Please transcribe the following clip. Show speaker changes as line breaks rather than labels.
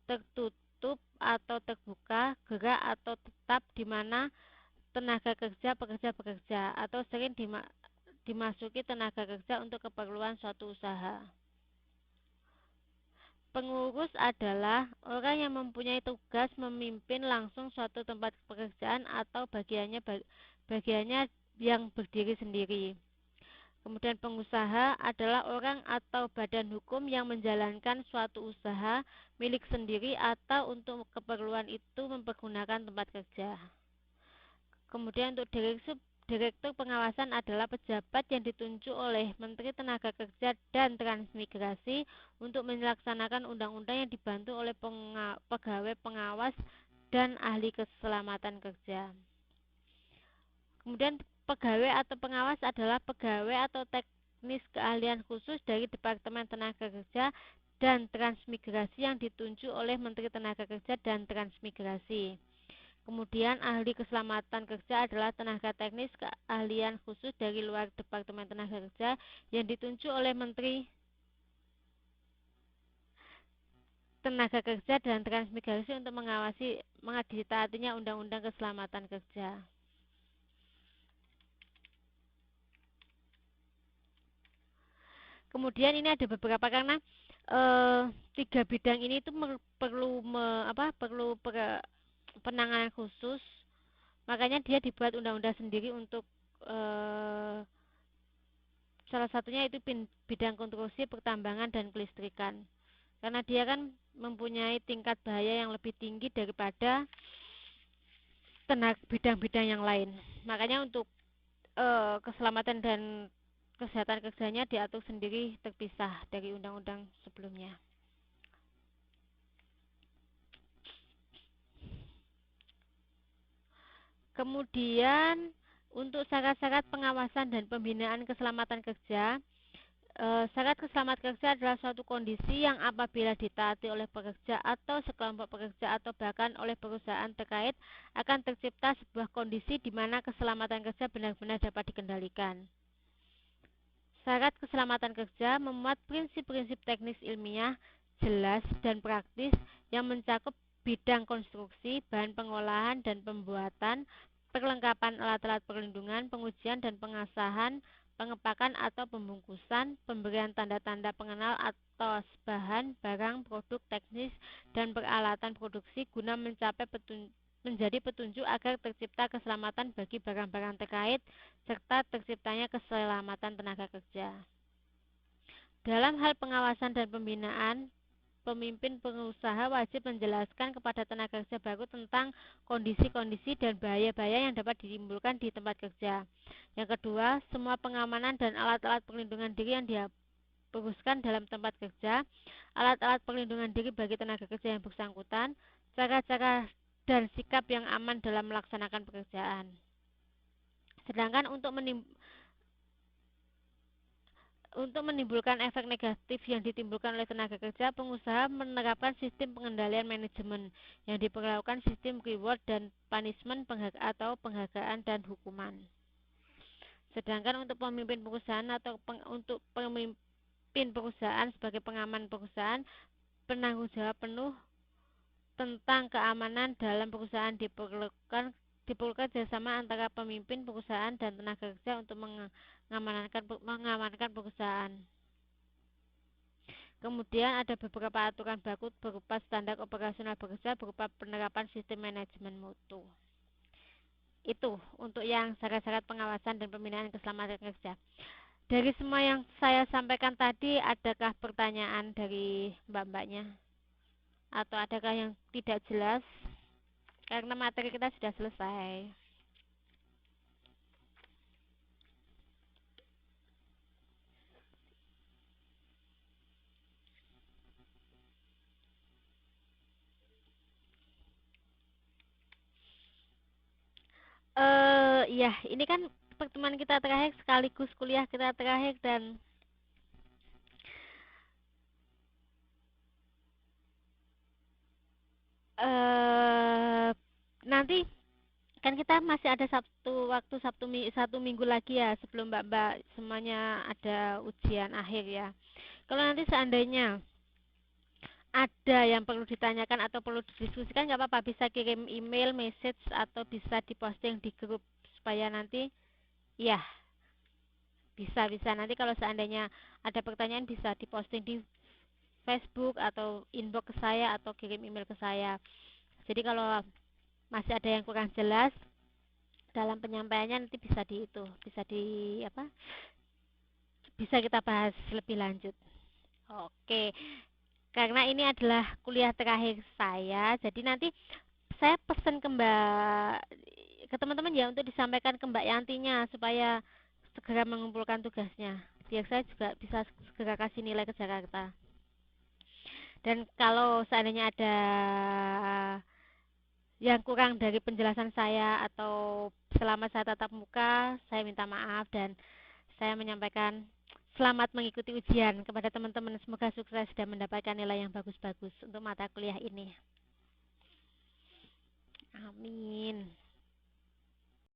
tertutup atau terbuka, gerak atau tetap, di mana tenaga kerja pekerja bekerja atau sering dimasuki tenaga kerja untuk keperluan suatu usaha. Pengurus adalah orang yang mempunyai tugas memimpin langsung suatu tempat pekerjaan atau bagiannya yang berdiri sendiri. Kemudian pengusaha adalah orang atau badan hukum yang menjalankan suatu usaha milik sendiri atau untuk keperluan itu mempergunakan tempat kerja. Kemudian untuk direktur pengawasan adalah pejabat yang ditunjuk oleh Menteri Tenaga Kerja dan Transmigrasi untuk melaksanakan undang-undang yang dibantu oleh pegawai pengawas dan ahli keselamatan kerja. Kemudian pegawai atau pengawas adalah pegawai atau teknis keahlian khusus dari Departemen Tenaga Kerja dan Transmigrasi yang ditunjuk oleh Menteri Tenaga Kerja dan Transmigrasi. Kemudian ahli keselamatan kerja adalah tenaga teknis keahlian khusus dari luar Departemen Tenaga Kerja yang ditunjuk oleh Menteri Tenaga Kerja dan Transmigrasi untuk mengawasi ditaatinya Undang-Undang Keselamatan Kerja. Kemudian ini ada beberapa, karena tiga bidang ini itu perlu penanganan khusus, makanya dia dibuat undang-undang sendiri untuk salah satunya itu bidang konstruksi, pertambangan, dan kelistrikan, karena dia kan mempunyai tingkat bahaya yang lebih tinggi daripada bidang-bidang yang lain. Makanya untuk keselamatan dan kesehatan kerjanya diatur sendiri terpisah dari undang-undang sebelumnya. Kemudian untuk syarat-syarat pengawasan dan pembinaan keselamatan kerja, syarat keselamatan kerja adalah suatu kondisi yang apabila ditaati oleh pekerja atau sekelompok pekerja atau bahkan oleh perusahaan terkait akan tercipta sebuah kondisi di mana keselamatan kerja benar-benar dapat dikendalikan. Syarat keselamatan kerja memuat prinsip-prinsip teknis ilmiah, jelas dan praktis yang mencakup bidang konstruksi, bahan pengolahan dan pembuatan, perlengkapan alat-alat perlindungan, pengujian dan pengasahan, pengepakan atau pembungkusan, pemberian tanda-tanda pengenal atas bahan, barang, produk teknis, dan peralatan produksi guna menjadi petunjuk agar tercipta keselamatan bagi barang-barang terkait serta terciptanya keselamatan tenaga kerja. Dalam hal pengawasan dan pembinaan, pemimpin pengusaha wajib menjelaskan kepada tenaga kerja baru tentang kondisi-kondisi dan bahaya-bahaya yang dapat ditimbulkan di tempat kerja. Yang kedua, semua pengamanan dan alat-alat perlindungan diri yang diharuskan dalam tempat kerja, alat-alat perlindungan diri bagi tenaga kerja yang bersangkutan, cara-cara dan sikap yang aman dalam melaksanakan pekerjaan. Sedangkan untuk menimbulkan efek negatif yang ditimbulkan oleh tenaga kerja, pengusaha menerapkan sistem pengendalian manajemen yang diperlakukan sistem reward dan punishment atau penghargaan dan hukuman. Sedangkan untuk pemimpin perusahaan atau untuk pemimpin perusahaan sebagai pengaman perusahaan, penanggung jawab penuh tentang keamanan dalam perusahaan diperlukan kerjasama antara pemimpin perusahaan dan tenaga kerja untuk mengamankan perusahaan. Kemudian ada beberapa aturan baku berupa standar operasional bekerja berupa penerapan sistem manajemen mutu. Itu untuk yang syarat-syarat pengawasan dan pembinaan keselamatan kerja. Dari semua yang saya sampaikan tadi, adakah pertanyaan dari mbak-mbaknya? Atau adakah yang tidak jelas? Karena materi kita sudah selesai. Ya, ini kan pertemuan kita terakhir sekaligus kuliah kita terakhir, dan nanti kan kita masih ada satu minggu lagi ya sebelum mbak-mbak semuanya ada ujian akhir ya. Kalau nanti seandainya ada yang perlu ditanyakan atau perlu didiskusikan, nggak apa-apa, bisa kirim email, message, atau bisa diposting di grup supaya nanti ya bisa nanti kalau seandainya ada pertanyaan bisa diposting di Facebook atau inbox ke saya atau kirim email ke saya. Jadi kalau masih ada yang kurang jelas dalam penyampaiannya nanti bisa di itu, bisa di apa? Bisa kita bahas lebih lanjut. Oke, karena ini adalah kuliah terakhir saya, jadi nanti saya pesan ke ke teman-teman ya untuk disampaikan ke Mbak Yantinya supaya segera mengumpulkan tugasnya. Biar saya juga bisa segera kasih nilai ke Jakarta. Dan kalau seandainya ada yang kurang dari penjelasan saya atau selama saya tatap muka, saya minta maaf dan saya menyampaikan selamat mengikuti ujian kepada teman-teman. Semoga sukses dan mendapatkan nilai yang bagus-bagus untuk mata kuliah ini. Amin.